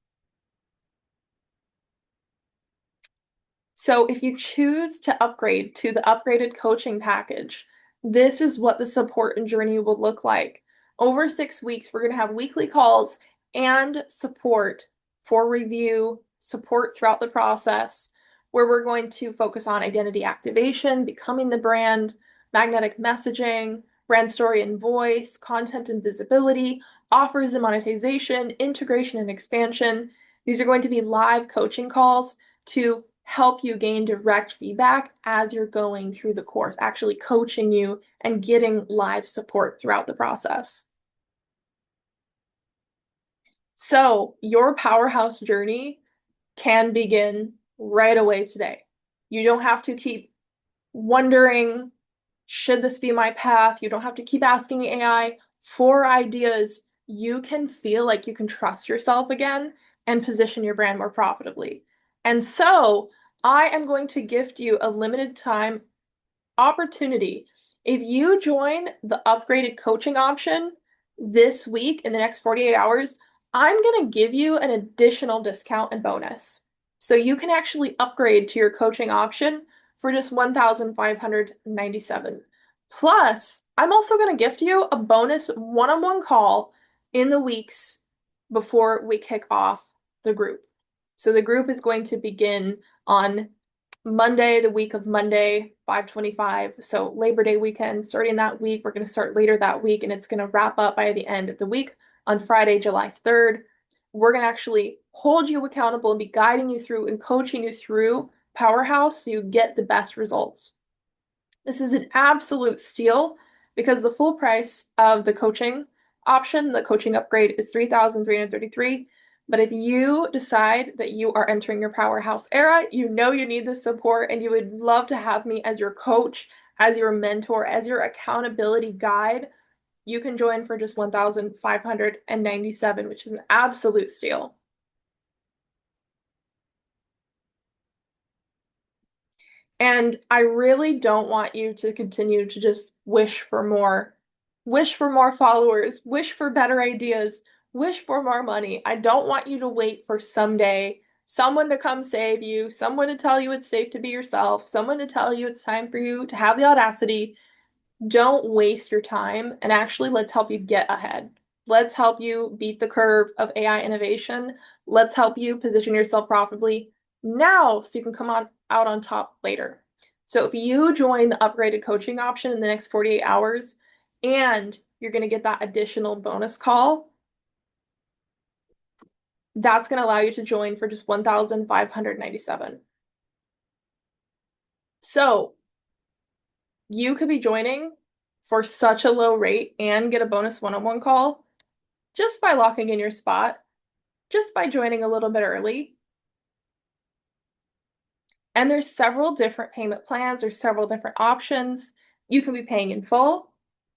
So if you choose to upgrade to the upgraded coaching package, this is what the support and journey will look like. Over 6 weeks, we're going to have weekly calls and support for review, support throughout the process, where we're going to focus on identity activation, becoming the brand, magnetic messaging, brand story and voice, content and visibility, offers and monetization, integration and expansion. These are going to be live coaching calls to help you gain direct feedback as you're going through the course, actually coaching you and getting live support throughout the process. So your powerhouse journey can begin right away today. You don't have to keep wondering, should this be my path? You don't have to keep asking the AI for ideas. You can feel like you can trust yourself again and position your brand more profitably. And so I am going to gift you a limited time opportunity. If you join the upgraded coaching option this week in the next 48 hours, I'm going to give you an additional discount and bonus. So you can actually upgrade to your coaching option for just 1,597. Plus, I'm also going to gift you a bonus one-on-one call in the weeks before we kick off the group. So the group is going to begin on Monday, the week of Monday, 5/25. So Labor Day weekend, starting that week. We're going to start later that week, and it's going to wrap up by the end of the week on Friday, July 3rd. We're going to actually hold you accountable and be guiding you through and coaching you through Powerhouse so you get the best results. This is an absolute steal because the full price of the coaching option, the coaching upgrade, is $3,333. But if you decide that you are entering your powerhouse era, you know you need the support and you would love to have me as your coach, as your mentor, as your accountability guide, you can join for just $1,597, which is an absolute steal. And I really don't want you to continue to just wish for more followers, wish for better ideas, wish for more money. I don't want you to wait for someday someone to come save you, someone to tell you it's safe to be yourself, someone to tell you it's time for you to have the audacity. Don't waste your time and actually let's help you get ahead. Let's help you beat the curve of AI innovation. Let's help you position yourself profitably now so you can come out on top later. So if you join the upgraded coaching option in the next 48 hours and you're going to get that additional bonus call, that's going to allow you to join for just 1,597. So you could be joining for such a low rate and get a bonus one-on-one call just by locking in your spot, just by joining a little bit early. And there's several different payment plans, there's several different options. You can be paying in full.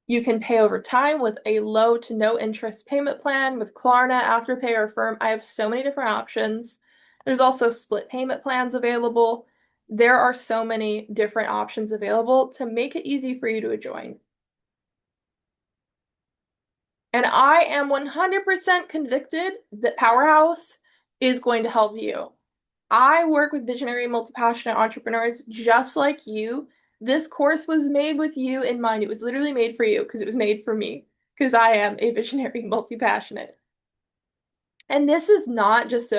You can pay over time with a low to no interest payment plan with Klarna, Afterpay, or Affirm. I have so many different options. There's also split payment plans available. There are so many different options available to make it easy for you to join. And I am 100% convicted that Powerhouse is going to help you. I work with visionary, multi-passionate entrepreneurs just like you. This course was made with you in mind. It was literally made for you because it was made for me because I am a visionary, multi-passionate. And this is not just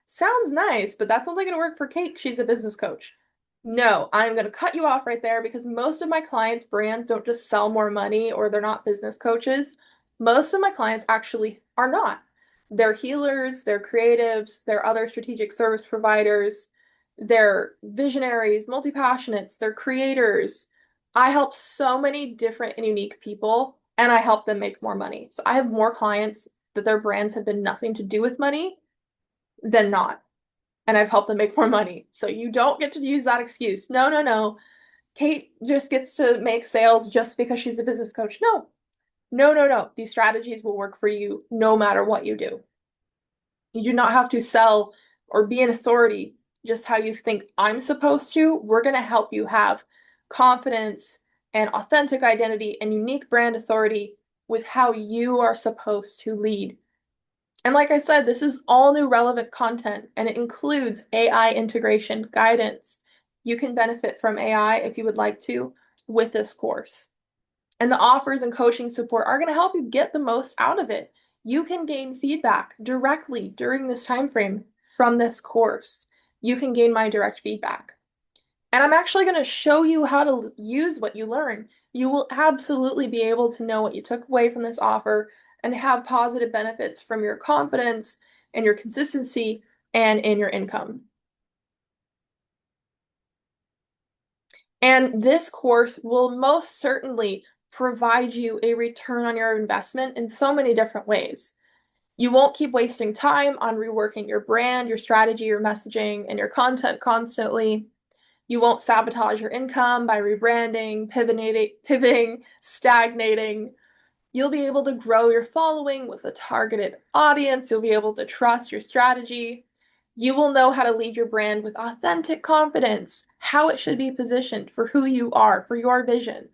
sounds nice, but that's only going to work for Kate. She's a business coach. No, I'm going to cut you off right there because most of my clients' brands don't just sell more money or they're not business coaches. Most of my clients actually are not. They're healers, they're creatives, they're other strategic service providers, they're visionaries, multi-passionates, they're creators. I help so many different and unique people and I help them make more money. So I have more clients that their brands have been nothing to do with money than not. And I've helped them make more money. So you don't get to use that excuse. No, no, no. Kate just gets to make sales just because she's a business coach. No, no, no, no. These strategies will work for you no matter what you do. You do not have to sell or be an authority just how you think I'm supposed to. We're going to help you have confidence and authentic identity and unique brand authority with how you are supposed to lead. And like I said, this is all new relevant content and it includes AI integration guidance. You can benefit from AI if you would like to with this course. And the offers and coaching support are going to help you get the most out of it. You can gain feedback directly during this time frame from this course. You can gain my direct feedback. And I'm actually going to show you how to use what you learn. You will absolutely be able to know what you took away from this offer and have positive benefits from your confidence and your consistency and in your income. And this course will most certainly provide you a return on your investment in so many different ways. You won't keep wasting time on reworking your brand, your strategy, your messaging, and your content constantly. You won't sabotage your income by rebranding, pivoting, stagnating. You'll be able to grow your following with a targeted audience. You'll be able to trust your strategy. You will know how to lead your brand with authentic confidence, how it should be positioned for who you are, for your vision.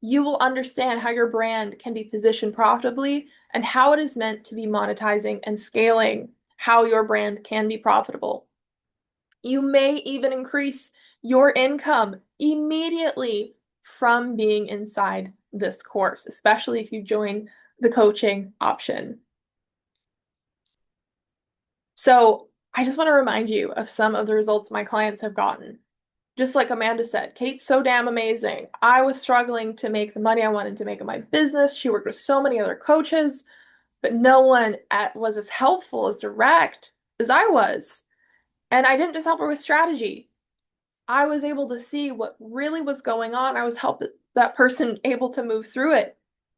You will understand how your brand can be positioned profitably and how it is meant to be monetizing and scaling, how your brand can be profitable. You may even increase your income immediately from being inside this course, especially if you join the coaching option. So, I just want to remind you of some of the results my clients have gotten. Just like Amanda said, Kait's so damn amazing. I was struggling to make the money I wanted to make in my business. She worked with so many other coaches, but no one was as helpful, as direct as I was. And I didn't just help her with strategy. I was able to see what really was going on. I was helping that person able to move through it.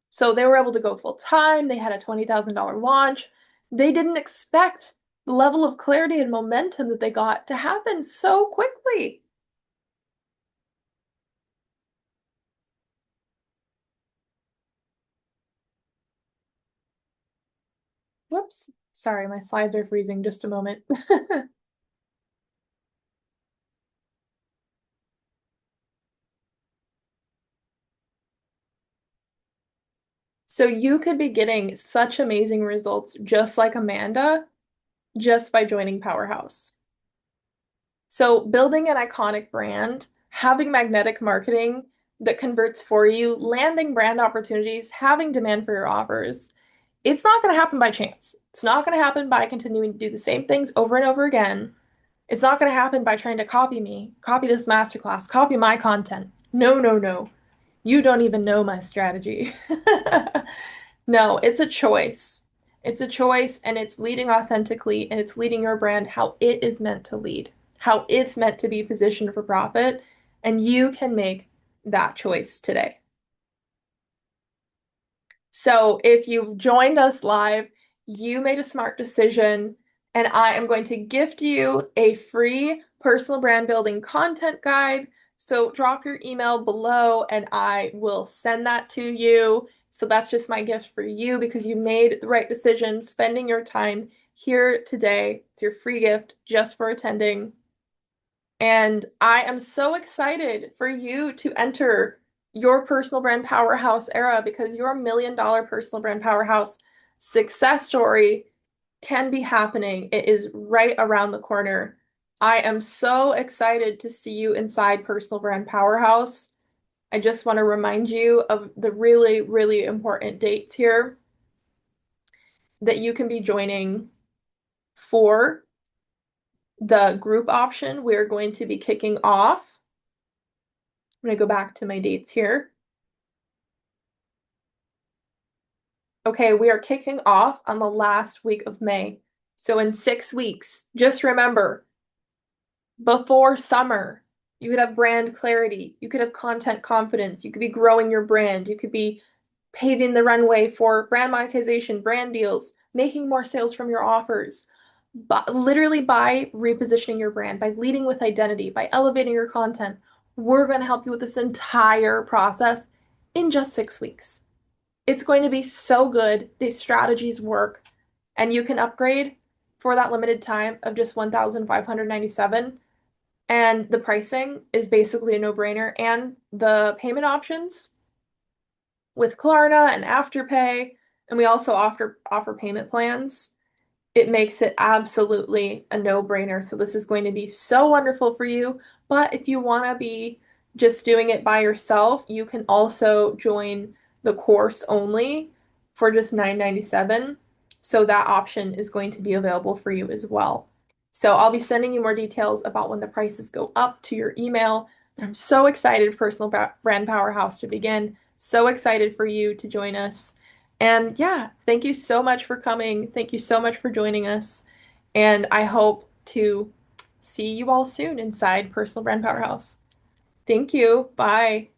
So they were able to go full time. They had a $20,000 launch. They didn't expect the level of clarity and momentum that they got to happen so quickly. Whoops. Sorry, my slides are freezing. Just a moment. So you could be getting such amazing results just like Amanda, just by joining Powerhouse. So building an iconic brand, having magnetic marketing that converts for you, landing brand opportunities, having demand for your offers, it's not going to happen by chance. It's not going to happen by continuing to do the same things over and over again. It's not going to happen by trying to copy me, copy this masterclass, copy my content. No, no, no. You don't even know my strategy. No, it's a choice. It's a choice, and it's leading authentically, and it's leading your brand how it is meant to lead, how it's meant to be positioned for profit, and you can make that choice today. So if you've joined us live, you made a smart decision, and I am going to gift you a free personal brand building content guide. So drop your email below and I will send that to you. So that's just my gift for you because you made the right decision spending your time here today. It's your free gift just for attending. And I am so excited for you to enter your personal brand powerhouse era because your $1 million personal brand powerhouse success story can be happening. It is right around the corner. I am so excited to see you inside Personal Brand Powerhouse. I just want to remind you of the really, really important dates here that you can be joining for the group option. We're going to be kicking off. I'm going to go back to my dates here. Okay, we are kicking off on the last week of May. So in 6 weeks, just remember, before summer, you could have brand clarity, you could have content confidence, you could be growing your brand, you could be paving the runway for brand monetization, brand deals, making more sales from your offers. But literally by repositioning your brand, by leading with identity, by elevating your content, we're going to help you with this entire process in just 6 weeks. It's going to be so good. These strategies work, and you can upgrade for that limited time of just 1,597. And the pricing is basically a no-brainer. And the payment options with Klarna and Afterpay, and we also offer payment plans. It makes it absolutely a no-brainer. So this is going to be so wonderful for you. But if you want to be just doing it by yourself, you can also join the course only for just $9.97. So that option is going to be available for you as well. So I'll be sending you more details about when the prices go up to your email. I'm so excited for Personal Brand Powerhouse to begin. So excited for you to join us. And yeah, thank you so much for coming. Thank you so much for joining us. And I hope to see you all soon inside Personal Brand Powerhouse. Thank you. Bye.